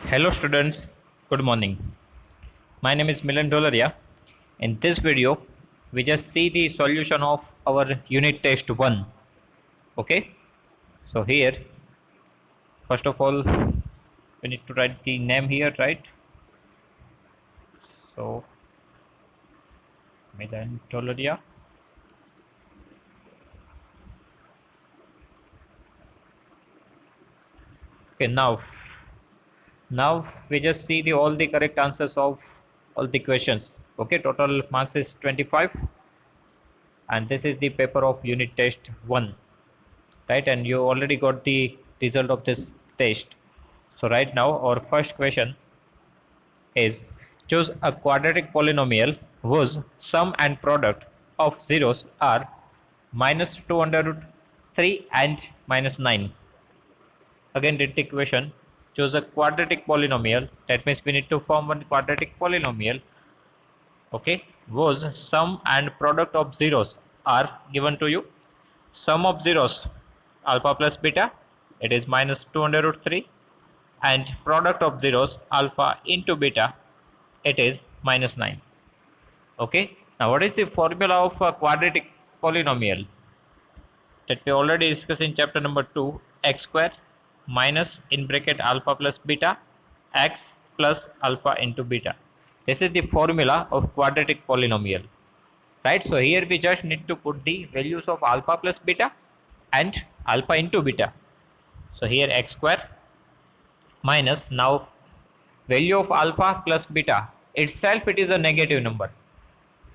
Hello students, good morning. My name is Milan Dolaria. In this video, we just see the solution of our unit test 1. Okay, so here, first of all, we need to write the name here, right? So, Milan Dolaria. Okay, now we just see the all the correct answers of all the questions. Okay, total marks is 25, and this is the paper of unit test 1. Right, and you already got the result of this test. So right now our first question is, choose a quadratic polynomial whose sum and product of zeros are minus 2 under root 3 and minus 9. Again read the equation. Choose a quadratic polynomial, that means we need to form one quadratic polynomial, okay, whose sum and product of zeros are given to you. Sum of zeros alpha plus beta, it is minus 2 under root 3, and product of zeros alpha into beta, it is minus 9. Okay, now what is the formula of a quadratic polynomial that we already discussed in chapter number 2? X square minus in bracket alpha plus beta x plus alpha into beta. This is the formula of quadratic polynomial, right? So here we just need to put the values of alpha plus beta and alpha into beta. So here x square minus, now value of alpha plus beta itself, it is a negative number.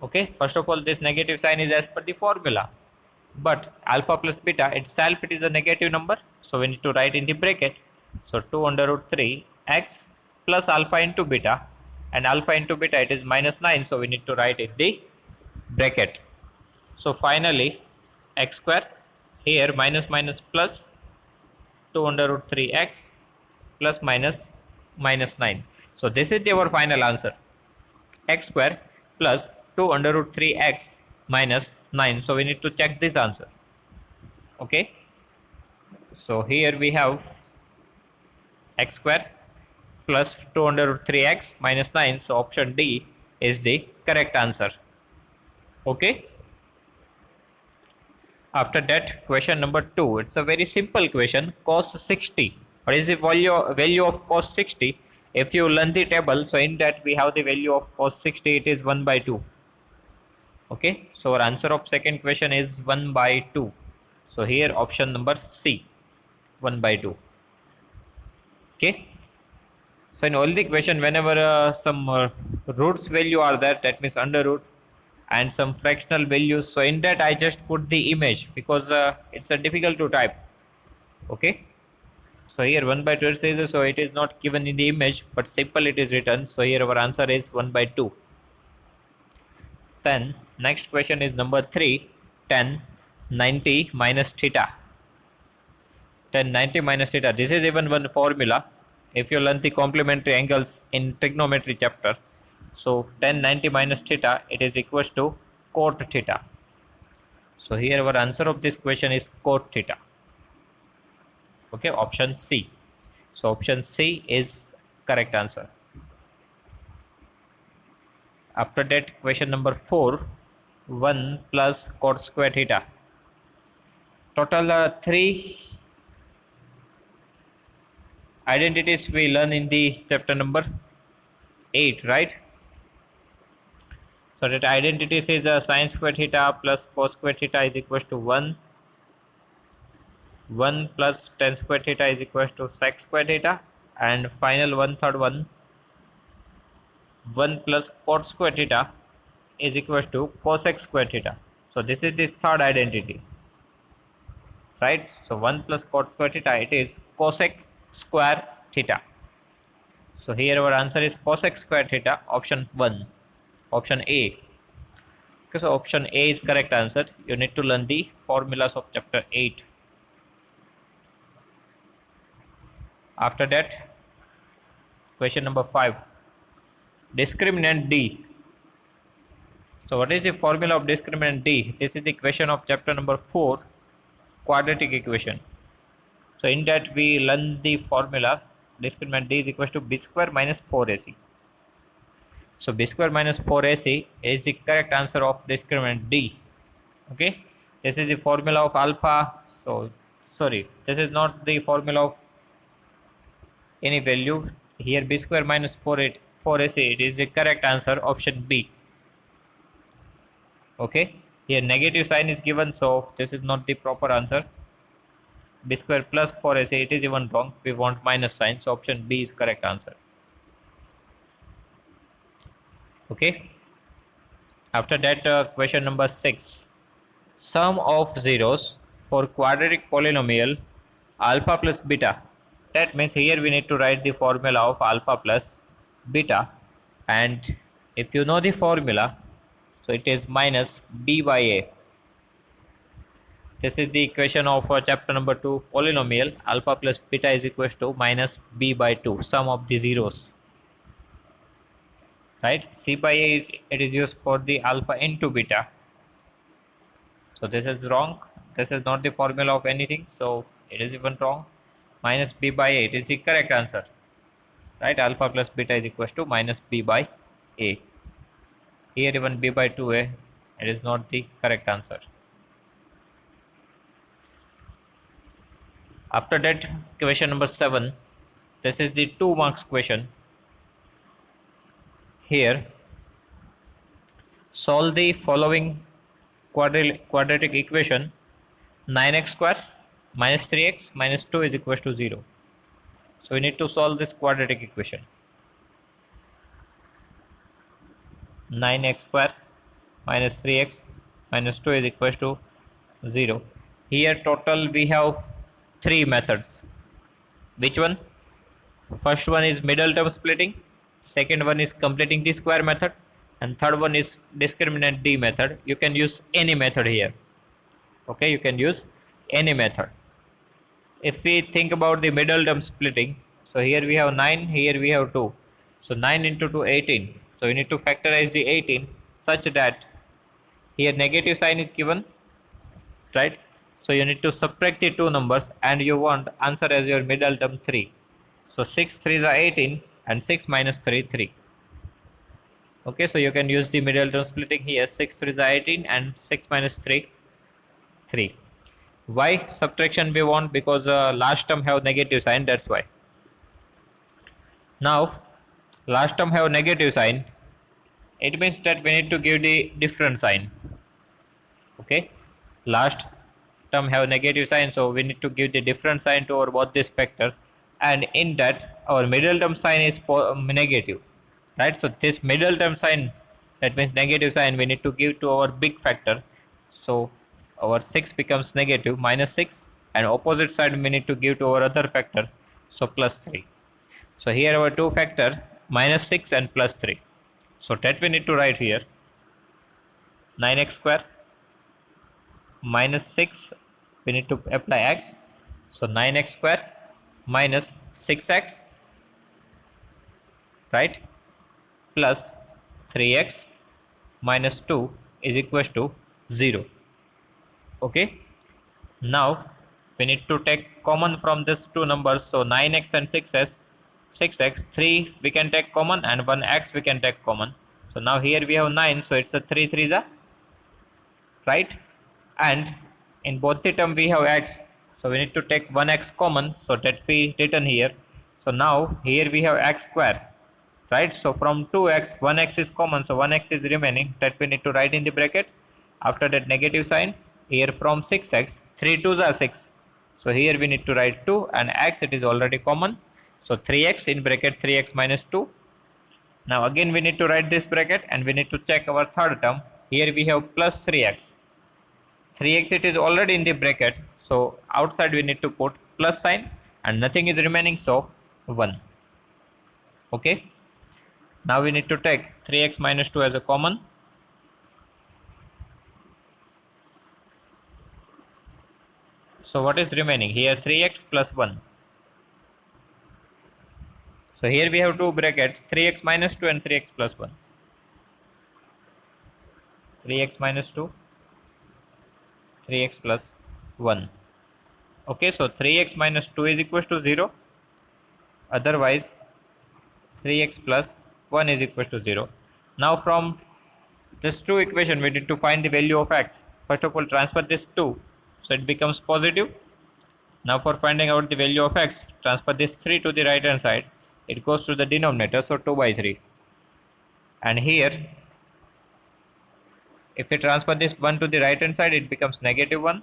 Okay, first of all this negative sign is as per the formula, but alpha plus beta itself, it is a negative number, so we need to write in the bracket. So 2 under root 3 x plus alpha into beta, and alpha into beta, it is minus 9, so we need to write in the bracket. So finally x square, here minus minus plus, 2 under root 3 x plus minus minus 9. So this is our final answer, x square plus 2 under root 3 x minus 9. So we need to check this answer. Okay, so here we have x square plus 2 under root 3 x minus 9. So option D is the correct answer. Okay, after that, question number 2, it's a very simple question. Cos 60, what is the value of cos 60? If you learn the table, so in that we have the value of cos 60, it is 1 by 2. Okay, so our answer of second question is 1 by 2. So here option number C, 1 by 2. Okay, so in all the question, whenever some roots value are there, that means under root, and some fractional values, so in that I just put the image, because it's difficult to type. Okay, so here 1 by 2 it says, so it is not given in the image, but simple it is written. So here our answer is 1 by 2. Then next question is number 3, 10 90 minus theta. 10 90 minus theta, this is even one formula if you learn the complementary angles in trigonometry chapter. So 10 90 minus theta, it is equals to cot theta. So here our answer of this question is cot theta. Okay, option C. So option C is correct answer. After that, question number 4, 1 plus cot square theta. Total 3 identities we learn in the chapter number 8, right? So that identity says sine square theta plus cos square theta is equals to 1. 1 plus tan square theta is equals to sec square theta, and final one third one, 1 plus cot square theta is equals to cosec square theta. So this is the third identity, right? So 1 plus cot square theta, it is cosec square theta. So here our answer is cosec square theta, option 1, option A. Okay, so option A is correct answer. You need to learn the formulas of chapter 8. After that, question number 5, discriminant D. So what is the formula of discriminant D? This is the question of chapter number 4, quadratic equation. So in that we learn the formula discriminant d is equals to b square minus 4ac. So b square minus 4ac is the correct answer of discriminant d. Okay, this is the formula of alpha. So sorry, this is not the formula of any value. Here b square minus 4ac, it is the correct answer, option B. Okay, here negative sign is given, so this is not the proper answer. B square plus 4ac, it is even wrong. We want minus sign, so option B is correct answer. Okay, after that, question number 6. Sum of zeros for quadratic polynomial alpha plus beta. That means here we need to write the formula of alpha plus beta, and if you know the formula, so it is minus b by a. This is the equation of chapter number 2, polynomial alpha plus beta is equals to minus b by 2, sum of the zeros. Right, c by a, it is used for the alpha into beta. So this is wrong. This is not the formula of anything, so it is even wrong. Minus b by a, it is the correct answer. Right, alpha plus beta is equals to minus b by a. Here even b by 2a, it is not the correct answer. After that, question number 7. This is the 2 marks question. Here, solve the following quadratic equation. 9x square minus 3x minus 2 is equals to 0. So we need to solve this quadratic equation. 9x square minus 3x minus 2 is equals to 0. Here total we have 3 methods. Which one? First one is middle term splitting, second one is completing the square method, and third one is discriminant d method. You can use any method here. Okay, you can use any method. If we think about the middle term splitting, so here we have 9, here we have 2. So 9 into 2, 18. So we need to factorize the 18 such that here negative sign is given, right? So you need to subtract the two numbers and you want answer as your middle term 3. So 6 3s are 18 and 6 minus 3 3. Okay, so you can use the middle term splitting here. 6 3s are 18 and 6 minus 3 3. Why subtraction we want? Because last term have negative sign, that's why. Now last term have negative sign, it means that we need to give the different sign. Okay, last term have negative sign, so we need to give the different sign to our both this factor, and in that our middle term sign is negative, right? So this middle term sign, that means negative sign, we need to give to our big factor. So our 6 becomes negative minus 6, and opposite side we need to give to our other factor, so plus 3. So here our two factor minus 6 and plus 3. So that we need to write here 9x square minus 6, we need to apply x. So 9x square minus 6x, right, plus 3x minus 2 is equals to 0. Okay, now we need to take common from these two numbers. So 9x and 6x, 3 we can take common and 1x we can take common. So now here we have 9, so it's a 3 3s are, right? And in both the term we have x, so we need to take 1x common, so that we written here. So now here we have x square, right? So from 2x 1x is common, so 1x is remaining, that we need to write in the bracket. After that negative sign, here from 6x 3 2s are 6, so here we need to write 2, and x it is already common, so 3x in bracket 3x minus 2. Now again we need to write this bracket and we need to check our third term. Here we have plus 3x, 3x it is already in the bracket, so outside we need to put plus sign and nothing is remaining, so 1. Okay, now we need to take 3x minus 2 as a common. So what is remaining here? 3x plus 1. So here we have two brackets, 3x minus 2 and 3x plus 1. 3x minus 2, 3x plus 1. Okay, so 3x minus 2 is equals to 0. otherwise 3x plus 1 is equal to 0. Now from this 2 equation we need to find the value of x. First of all transfer this 2, so it becomes positive. Now for finding out the value of x, transfer this 3 to the right hand side, it goes to the denominator, so 2 by 3. And here if we transfer this 1 to the right hand side, it becomes negative 1,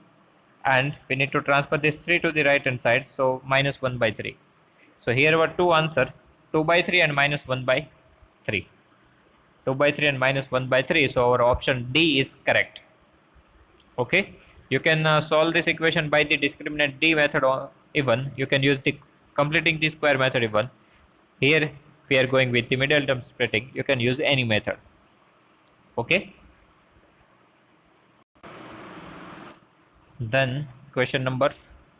and we need to transfer this 3 to the right hand side, so minus 1 by 3. So here were two answers, 2 by 3 and minus 1 by 3. 2 by 3 and minus 1 by 3, so our option D is correct. Okay, you can solve this equation by the discriminant D method, or even you can use the completing the square method even. Here we are going with the middle term splitting, you can use any method. Okay, then question number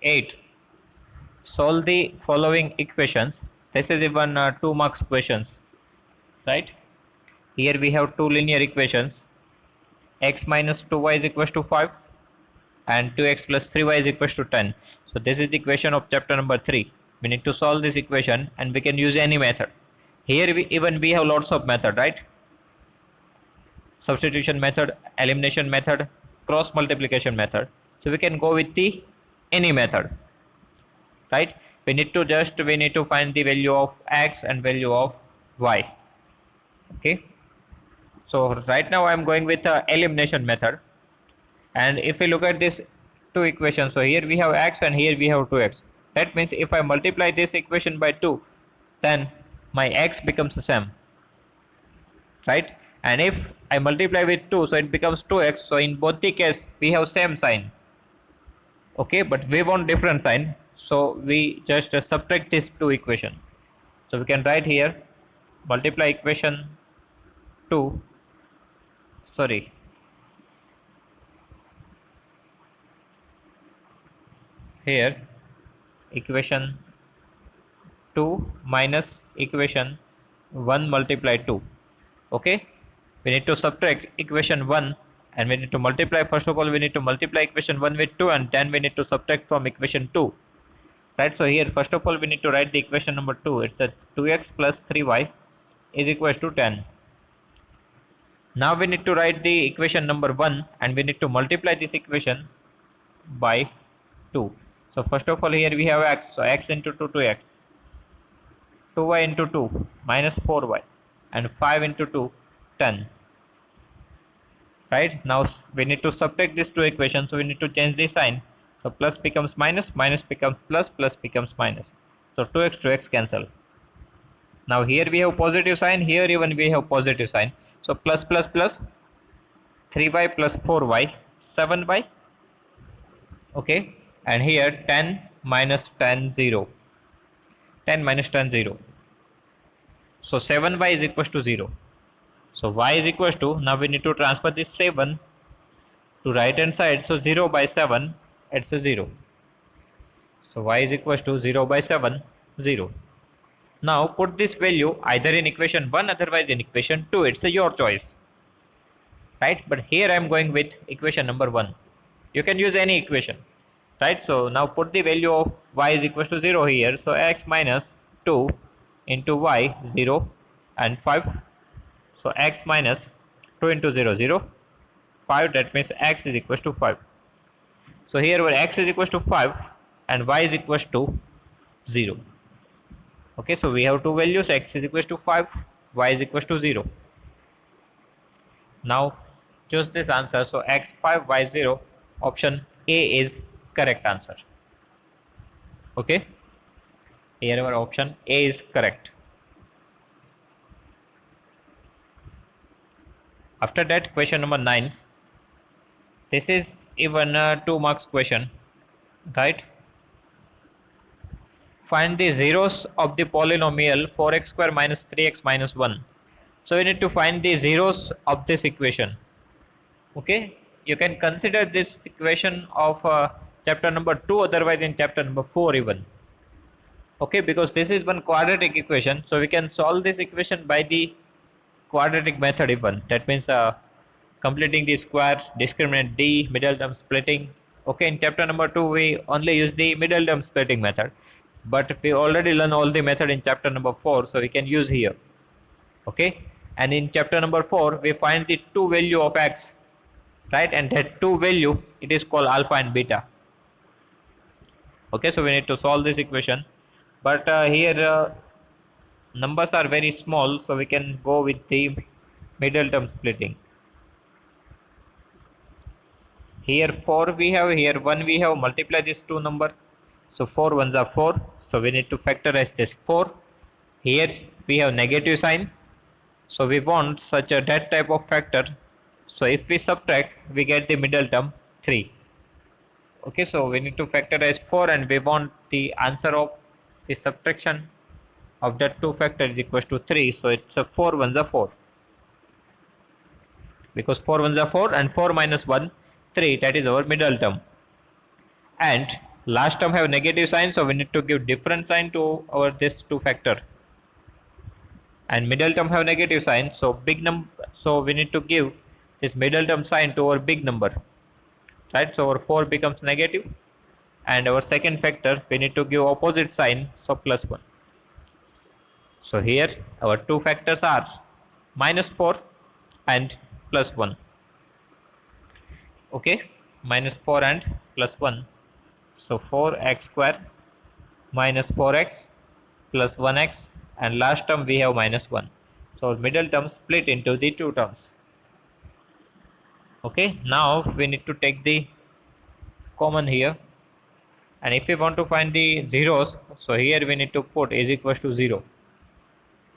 8, solve the following equations. This is even 2 marks questions, right? Here we have two linear equations, x minus 2y is equals to 5 and 2x plus 3y is equals to 10. So this is the equation of chapter number 3. We need to solve this equation and we can use any method. Here we have lots of method, right? Substitution method, elimination method, cross multiplication method. So we can go with the any method, right? We need to find the value of x and value of y. Okay, so right now I am going with the elimination method. And if we look at this two equations, so here we have x and here we have 2x. That means if I multiply this equation by 2, then my x becomes the same, right? And if I multiply with 2, so it becomes 2x. So in both the case we have same sign. Okay, but we want different sign, so we just subtract these two equation. So we can write here multiply equation 2, sorry, here equation 2 minus equation 1 multiply 2. Okay, we need to subtract equation 1 and we need to multiply. First of all we need to multiply equation 1 with 2 and then we need to subtract from equation 2, right? So here first of all we need to write the equation number 2. It's a 2x plus 3y is equals to 10. Now we need to write the equation number 1 and we need to multiply this equation by 2. So first of all here we have x, so x into 2 2x, 2y into 2 minus 4y, and 5 into 2 10. Right, now we need to subtract these two equations, so we need to change the sign. So plus becomes minus, minus becomes plus, plus becomes minus. So 2x cancel. Now here we have positive sign, here even we have positive sign. So plus plus plus 3y plus 4y 7y. Okay, and here 10 minus 10 0, 10 minus 10 0. So 7y is equals to 0. So y is equals to, now we need to transfer this 7 to right hand side, so 0 by 7 it's a 0. So y is equals to 0 by 7 0. Now put this value either in equation 1, otherwise in equation 2, it's your choice, right? But here I am going with equation number 1. You can use any equation, right? So now put the value of y is equals to 0 here, so x minus 2 into y 0 and 5. So x minus 2 into 0 0, 5, that means x is equals to 5. So here where x is equals to 5 and y is equals to 0. Okay, so we have two values, x is equals to 5, y is equals to 0. Now choose this answer, so x 5 y 0, option A is correct answer. Okay, here our option A is correct. After that, question number 9. This is even a 2 marks question, right? Find the zeros of the polynomial 4x square minus 3x minus 1. So we need to find the zeros of this equation. Okay, you can consider this equation of chapter number 2, otherwise in chapter number 4 even. Okay, because this is one quadratic equation, so we can solve this equation by the quadratic method even. That means completing the square, discriminant D, middle term splitting. Okay, in chapter number 2 we only use the middle term splitting method, but we already learned all the method in chapter number 4, so we can use here. Okay, and in chapter number 4 we find the two value of x, right, and that two value it is called alpha and beta. Okay, so we need to solve this equation, but here numbers are very small, so we can go with the middle term splitting. Here 4 we have, here 1 we have, multiply these two number, so 4 ones are 4, so we need to factorize this 4. Here we have negative sign, so we want such a that type of factor, so if we subtract we get the middle term 3. Okay, so we need to factorize 4 and we want the answer of the subtraction of that two factor is equals to 3, so it's a 4 ones are 4, because 4 ones are 4 and 4 minus 1 3, that is our middle term. And last term have negative sign, so we need to give different sign to our this two factor, and middle term have negative sign, so big number, so we need to give this middle term sign to our big number, right, so our 4 becomes negative, and our second factor we need to give opposite sign, so plus 1. So here our two factors are minus 4 and plus 1. Okay, minus 4 and plus 1, so 4x square minus 4x plus 1x, and last term we have minus 1, so middle term split into the two terms. Okay, now we need to take the common here, and if we want to find the zeros, so here we need to put is equals to 0.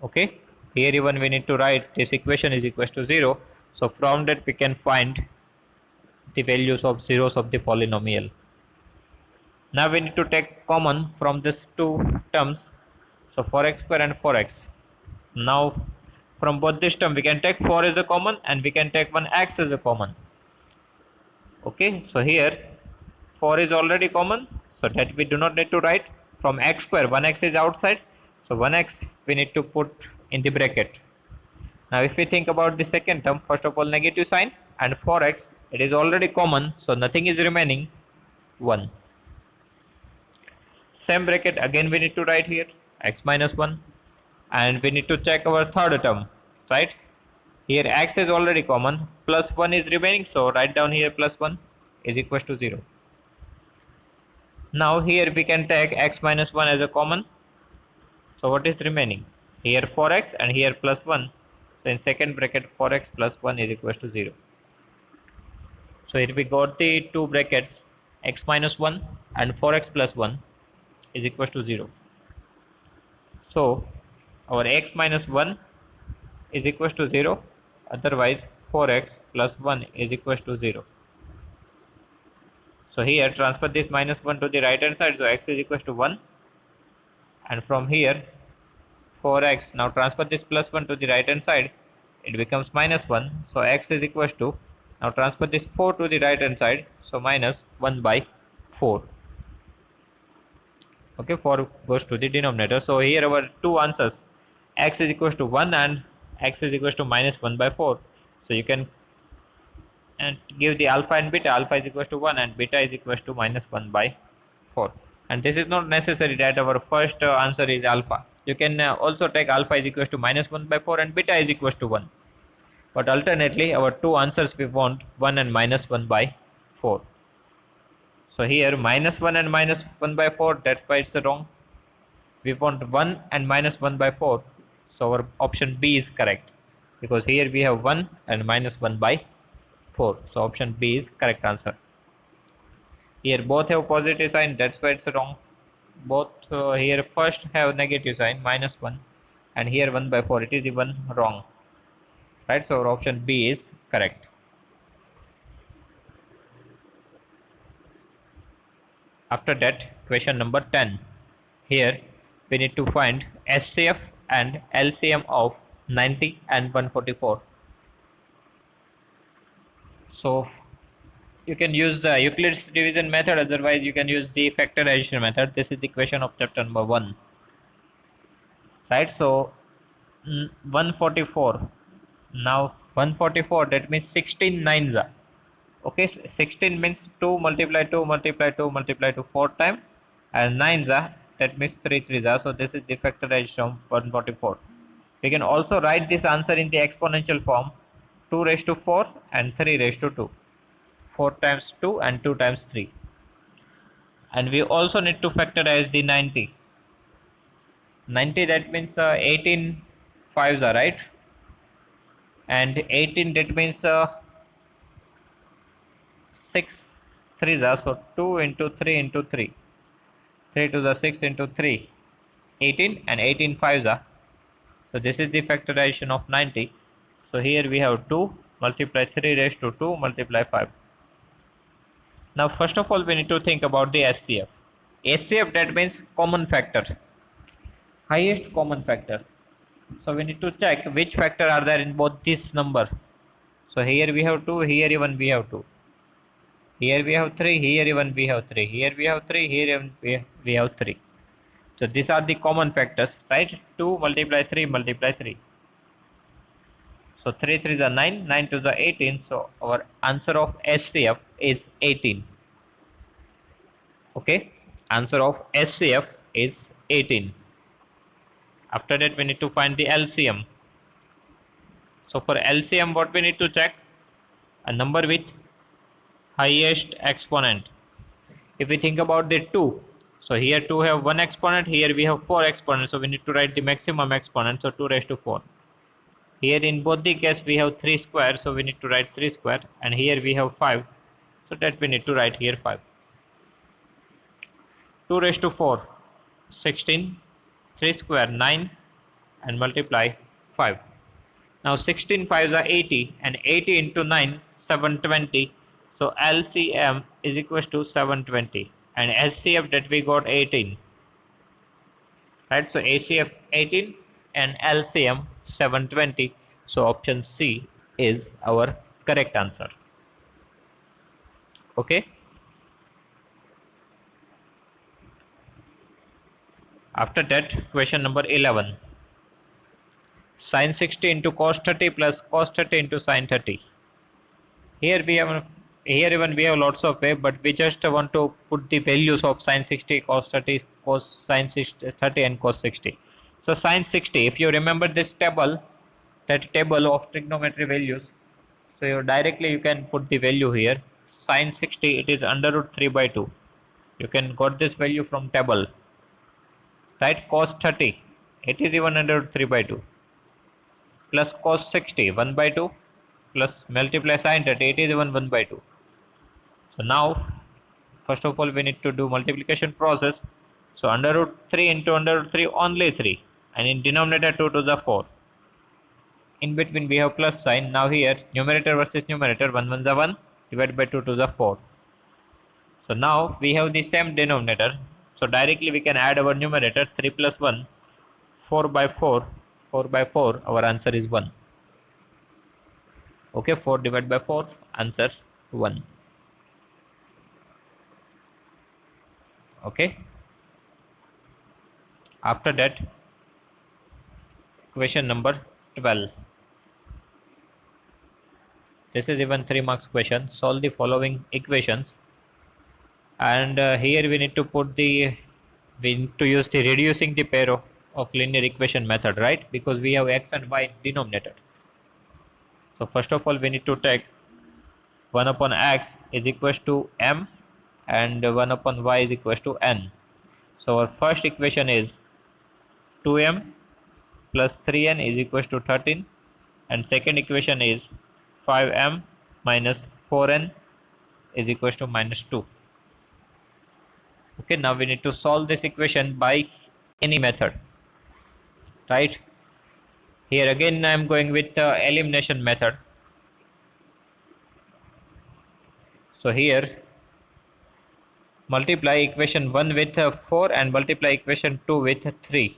Okay, here even we need to write this equation is equals to 0, so from that we can find the values of zeros of the polynomial. Now we need to take common from these two terms, so 4x square and 4x. Now from both this term we can take 4 as a common and we can take one x as a common. Okay, so here 4 is already common, so that we do not need to write. From x square 1x is outside, so 1x we need to put in the bracket. Now if we think about the second term, first of all negative sign, and 4x it is already common, so nothing is remaining, 1. Same bracket again we need to write here, x minus 1, and we need to check our third term, right. Here x is already common, plus 1 is remaining, so write down here plus 1 is equals to 0. Now here we can take x minus 1 as a common, so what is remaining? Here 4x and here plus 1, so in second bracket 4x plus 1 is equals to 0. So here we got the two brackets, x minus 1 and 4x plus 1 is equals to 0. So our x minus 1 is equals to 0, otherwise 4x plus 1 is equals to 0. So here transfer this minus 1 to the right hand side, so x is equals to 1, and from here 4x, now transfer this plus 1 to the right hand side, it becomes minus 1, so x is equals to, now transfer this 4 to the right hand side, so minus 1 by 4. Okay, 4 goes to the denominator, so here our two answers, x is equals to 1 and x is equals to minus 1 by 4. So you can and give the alpha and beta, alpha is equals to 1 and beta is equals to minus 1 by 4. And this is not necessary that our first answer is alpha. You can also take alpha is equals to minus 1 by 4 and beta is equals to 1. But alternately our two answers we want 1 and minus 1 by 4. So here minus 1 and minus 1 by 4, that's why it's wrong. We want 1 and minus 1 by 4, so our option B is correct, because here we have 1 and minus 1 by 4, so option B is correct answer. Here both have positive sign, that's why it's wrong. Both here first have negative sign minus 1 and here 1 by 4, it is even wrong, right, so our option B is correct. After that, question number 10. Here we need to find HCF and LCM of 90 and 144. So you can use the Euclid's division method, otherwise you can use the factorization method. This is the question of chapter number 1. Right, so 144. Now 144, that means 16 nines are. Okay, 16 means 2 multiply 2 multiply 2 multiply 2 4 times, and 9s are that means 3 3s are. So this is the factorization of 144. We can also write this answer in the exponential form, 2 raised to 4 and 3 raised to 2. 4 times 2 and 2 times 3. And we also need to factorize the 90. 90, that means 18 fives are, right? And 18, that means 6 threes are. So 2 into 3 into 3. 3 to the 6 into 3. 18 and 18 fives are. So this is the factorization of 90. So here we have 2 multiply 3 raised to 2 multiply 5. Now first of all we need to think about the SCF. SCF, that means common factor, highest common factor. So we need to check which factor are there in both this number. So here we have 2, here even we have 2. Here we have 3, here even we have 3. Here we have 3, here even we have 3. So these are the common factors, right? 2 multiply 3 multiply 3. So 3 3 are 9, 9 2 are 18. So our answer of SCF is 18. Okay, answer of SCF is 18. After that we need to find the LCM. So for LCM, what we need to check? A number with highest exponent. If we think about the 2, so here 2 have 1 exponent, here we have 4 exponents, so we need to write the maximum exponent, so 2 raised to 4. Here in both the case we have 3 square, so we need to write 3 square, and here we have 5, so that we need to write here 5. 2 raised to 4, 16, 3 square 9, and multiply 5. Now 16 fives are 80, and 80 into 9, 720. So LCM is equals to 720, and SCF that we got 18. Right, so ACF 18 and LCM 720. So option C is our correct answer. Okay. After that, question number 11. Sin 60 into cos 30 plus cos 30 into sin 30. Here even we have lots of way, but we just want to put the values of sin 60, cos 30, cos sin 60, 30 and cos 60. So sin 60, if you remember this table, that table of trigonometry values, so you can put the value here. Sin 60, it is under root 3 by 2. You can got this value from table. Right, cos 30, it is even under root 3 by 2. Plus cos 60, 1 by 2, plus multiply sin 30, it is even 1 by 2. So now, first of all, we need to do multiplication process. So under root 3 into under root 3, only 3. And in denominator 2 to the 4. In between we have plus sign. Now here, numerator versus numerator, 1 1 is 1, divided by 2 to the 4. So now we have the same denominator. So directly we can add our numerator, 3 plus 1, 4 by 4, 4 by 4, our answer is 1. Okay, 4 divided by 4, answer 1. Okay. After that, question number 12. This is even 3 marks question. Solve the following equations. And here we need to use the reducing the pair of linear equation method, right? Because we have x and y denominator. So first of all, we need to take 1 upon x is equals to m, and 1 upon y is equals to n. So our first equation is 2m plus 3n is equals to 13, and second equation is 5m minus 4n is equals to minus 2. Okay, now we need to solve this equation by any method, right? Here again I am going with the elimination method. So here multiply equation 1 with 4 and multiply equation 2 with 3,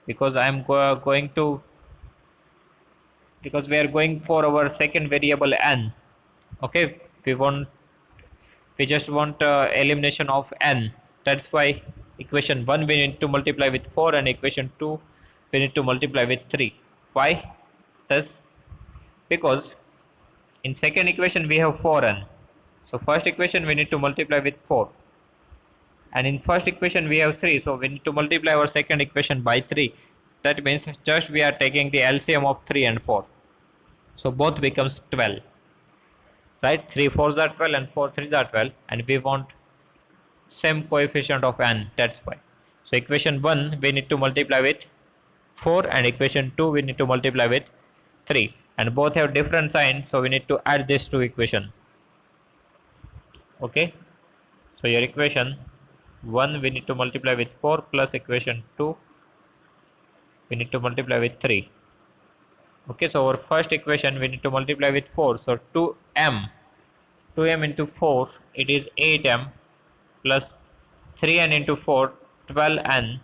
because I am going to, because we are going for our second variable n. Okay, we just want elimination of n. That's why equation 1 we need to multiply with 4 and equation 2 we need to multiply with 3. Why? Thus, because in second equation we have 4n. So first equation we need to multiply with 4. and in first equation we have 3, so we need to multiply our second equation by 3. That means just we are taking the LCM of 3 and 4, so both becomes 12, right? 3 4s are 12 and 4 3s are 12, and we want same coefficient of n, that's why. So equation 1 we need to multiply with 4, and equation 2 we need to multiply with 3, and both have different sign, so we need to add this to equation. Okay, so your equation 1 we need to multiply with 4 plus equation 2 we need to multiply with 3. Okay, so our first equation we need to multiply with 4, so 2m into 4 it is 8m plus 3n into 4 12n,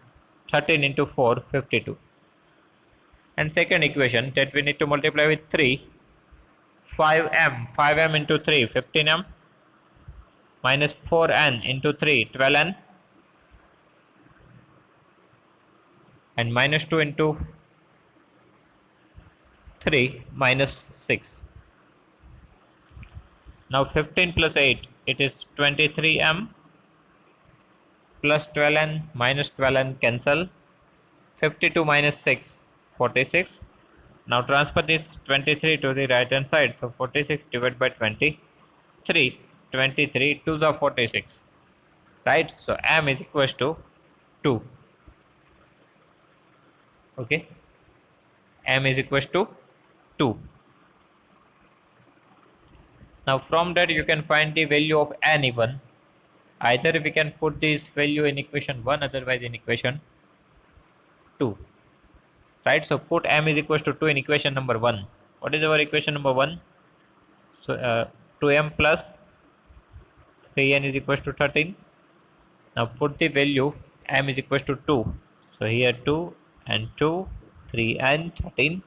13 into 4 52. And second equation that we need to multiply with 3, 5m into 3 15m minus 4n into 3 12n, and minus 2 into 3 minus 6. Now 15 plus 8 it is 23m plus 12n minus 12n cancel, 52 minus 6 46. Now transfer this 23 to the right hand side, so 46 divided by 23, 23 2s are 46, right? So m is equals to 2. Okay, m is equals to 2. Now from that you can find the value of n even. Either we can put this value in equation 1, otherwise in equation 2, right? So put m is equals to 2 in equation number 1. What is our equation number 1? So 2m plus 3n is equals to 13. Now put the value m is equals to 2. So here 2 and 2, 3 and 13.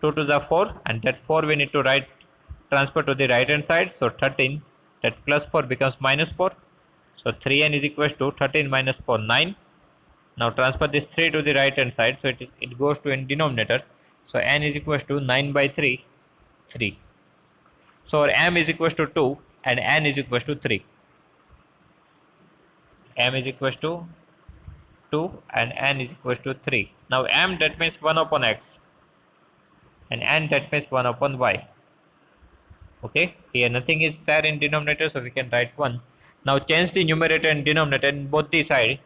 2 to the 4, and that 4 we need to transfer to the right hand side. So 13, that plus 4 becomes minus 4. So 3n is equals to 13 minus 4 9. Now transfer this 3 to the right hand side, so it goes to in denominator. So n is equals to 9 by 3 3. So our m is equals to 2 and n is equals to 3. M is equals to 2 and n is equals to 3. Now m that means 1 upon x, and n that means 1 upon y. Okay, here nothing is there in denominator, so we can write 1. Now change the numerator and denominator in both the side.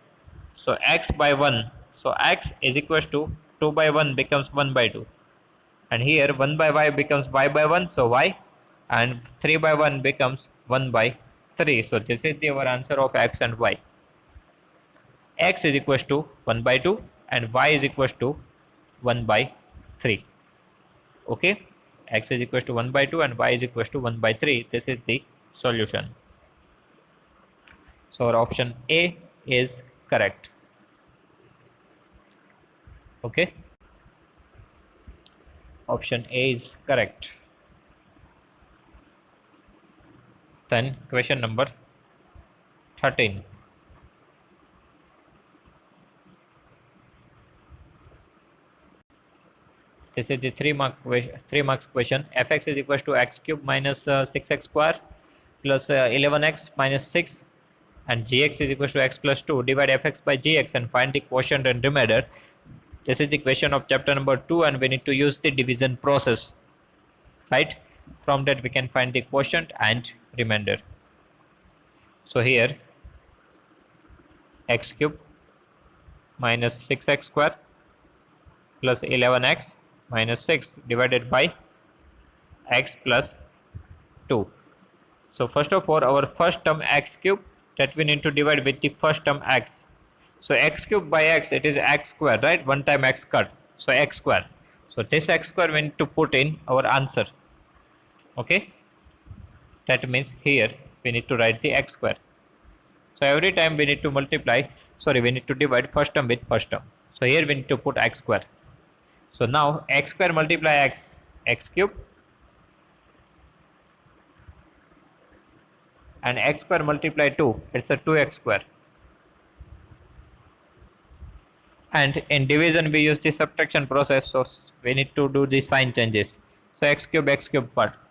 So x by 1, so x is equals to 2 by 1 becomes 1 by 2, and here 1 by y becomes y by 1, so y, and 3 by 1 becomes 1 by 3. So this is our answer of x and y. X is equals to 1 by 2 and y is equals to 1 by 3. Okay, x is equals to 1 by 2 and y is equals to 1 by 3. This is the solution. So our option A is correct. Okay, option A is correct. Then question number 13. This is the 3 marks question. Fx is equals to x cube minus 6x square plus 11x minus 6, and gx is equals to x plus 2. Divide fx by gx and find the quotient and remainder. This is the question of chapter number 2, and we need to use the division process, right? From that we can find the quotient and remainder. So here x cube minus 6x square plus 11x minus 6 divided by x plus 2. So first of all, our first term x cube, that we need to divide with the first term x. So x cube by x, it is x square, right? One time x cut, so x square. So this x square we need to put in our answer. Okay, that means here we need to write the x square. So every time we need to we need to divide first term with first term. So here we need to put x square. So now x square multiply x, x cube, and x square multiply 2, it's a 2x square. And in division we use the subtraction process, so we need to do the sign changes. So x cube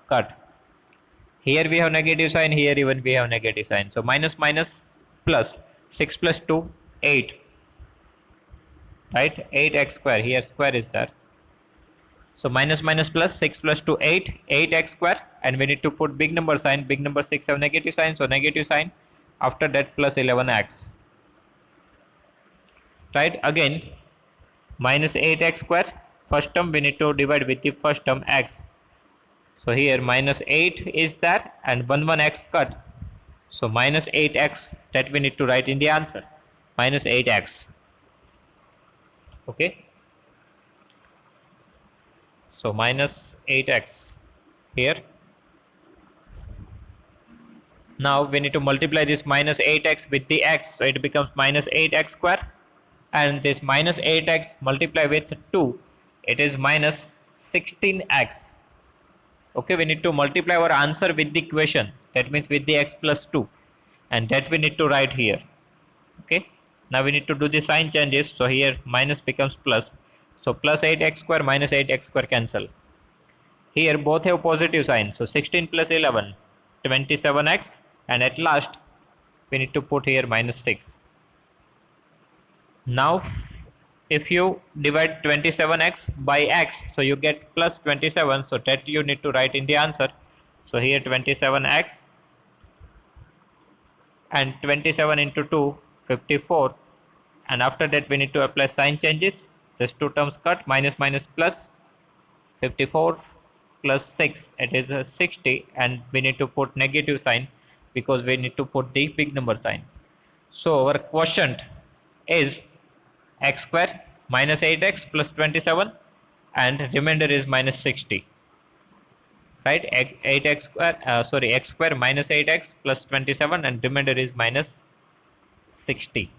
cut. Here we have negative sign, here even we have negative sign. So minus minus plus. 6 plus 2, 8, right? 8x square, here square is there. So minus minus plus, 6 plus 2, 8, 8x square, and we need to put big number sign. Big number 6 have negative sign, so negative sign. After that plus 11x, right? Again minus 8x square, first term we need to divide with the first term x. So here minus 8 is there and 1x cut. So minus 8x, that we need to write in the answer. Minus 8x. Okay. So minus 8x here. Now we need to multiply this minus 8x with the x. So it becomes minus 8x square. And this minus 8x multiply with 2. It is minus 16x. Okay, we need to multiply our answer with the equation. That means with the x plus 2. And that we need to write here. Okay. Now we need to do the sign changes. So here minus becomes plus. So plus 8x square minus 8x square cancel. Here both have positive sign. So 16 plus 11, 27x. And at last we need to put here minus 6. Now if you divide 27x by x, so you get plus 27. So that you need to write in the answer. So here 27x and 27 into 2, 54. And after that we need to apply sign changes. Just two terms cut, minus minus plus, 54 plus 6, it is a 60, and we need to put negative sign because we need to put the big number sign. So our quotient is x square minus 8x plus 27 and remainder is minus 60, right? 8x square, x square minus 8x plus 27 and remainder is minus 60.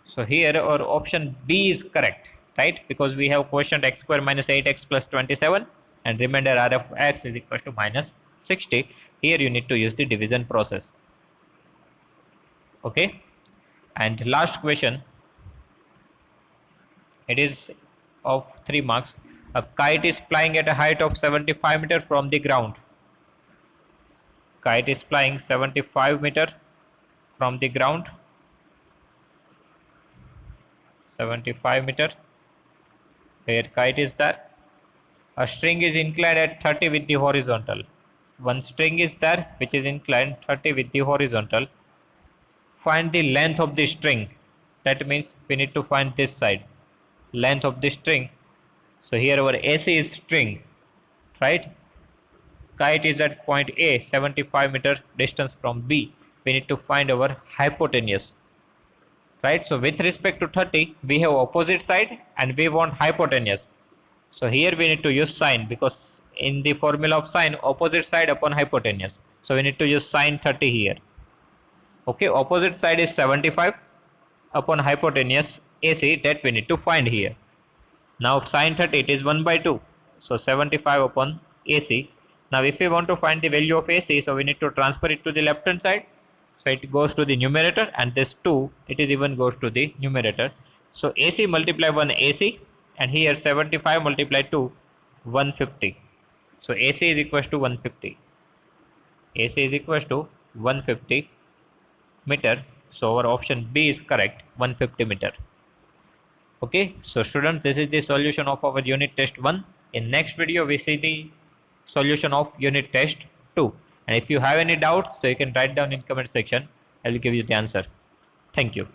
So here our option B is correct, right? Because we have quotient x square minus 8x plus 27 and remainder r of x is equal to minus 60. Here you need to use the division process. Okay. And last question, it is of 3 marks. A kite is flying at a height of 75 meter from the ground. Kite is flying 75 meter from the ground. 75 meter. Where kite is there. A string is inclined at 30 with the horizontal. One string is there which is inclined 30 with the horizontal. Find the length of the string. That means we need to find this side. Length of the string. So here our AC is string, right? Kite is at point A, 75 meter distance from B. We need to find our hypotenuse. Right, so with respect to 30 we have opposite side and we want hypotenuse. So here we need to use sine because in the formula of sine, opposite side upon hypotenuse. So we need to use sine 30 here. Okay, opposite side is 75 upon hypotenuse AC, that we need to find here. Now sine 30, it is 1 by 2. So 75 upon AC. Now if we want to find the value of AC, so we need to transfer it to the left hand side. So it goes to the numerator and this 2, it is even goes to the numerator. So AC multiply 1 AC and here 75 multiply 2, 150. So AC is equals to 150. AC is equals to 150 meter. So our option B is correct, 150 meter. Okay, so students, this is the solution of our unit test 1. In next video we see the solution of unit test 2. And if you have any doubts, so you can write down in comment section. I will give you the answer. Thank you.